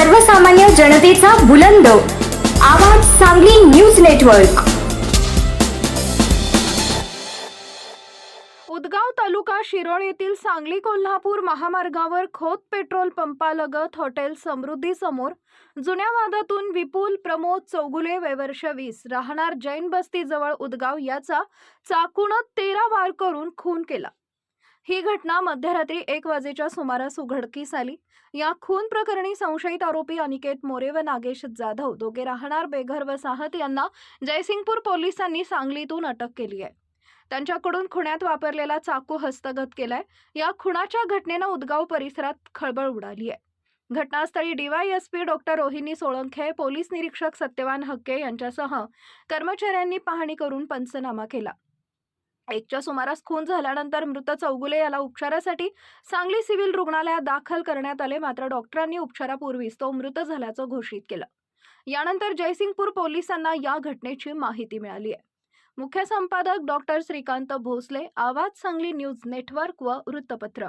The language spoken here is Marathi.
सर्वसामान्य जनतेचा बुलंद आवाज सांगली न्यूज नेटवर्क। उदगाव तालुका शिरोळ येथील सांगली कोल्हापूर महामार्गावर खोत पेट्रोल पंपालगत हॉटेल समृद्धी समोर जुन्या वादातून विपुल प्रमोद चौगुले वय वर्ष 20 राहणार जैन बस्ती जवळ उदगाव याचा चाकूने 13 वार करून खून केला। ही घटना मध्यरात्री 1 वाजेच्या सुमारास उघडकीस आली। या खून प्रकरणी संशयित आरोपी अनिकेत मोरे व नागेश जाधव दोघे राहणार बेघर वसाहत यांना जयसिंगपूर पोलिसांनी सांगलीतून अटक केली आहे। त्यांच्याकडून खुनात वापरलेला चाकू हस्तगत केलाय। या खुनाच्या घटनेने उदगाव परिसरात खळबळ उडाली आहे। घटनास्थळी DySP doctor Rohini Solanke, police निरीक्षक सत्यवान हक्के यांच्यासह कर्मचाऱ्यांनी पाहणी करून पंचनामा केला। 1च्या सुमारास खून झाल्यानंतर मृत चौगुले याला उपचारासाठी सांगली सिव्हिल रुग्णालयात दाखल करण्यात आले, मात्र डॉक्टरांनी उपचारापूर्वीच तो मृत झाल्याचं घोषित केलं। यानंतर जयसिंगपूर पोलिसांना या घटनेची माहिती मिळाली आहे। मुख्य संपादक डॉक्टर श्रीकांत भोसले, आवाज सांगली न्यूज नेटवर्क व वृत्तपत्र।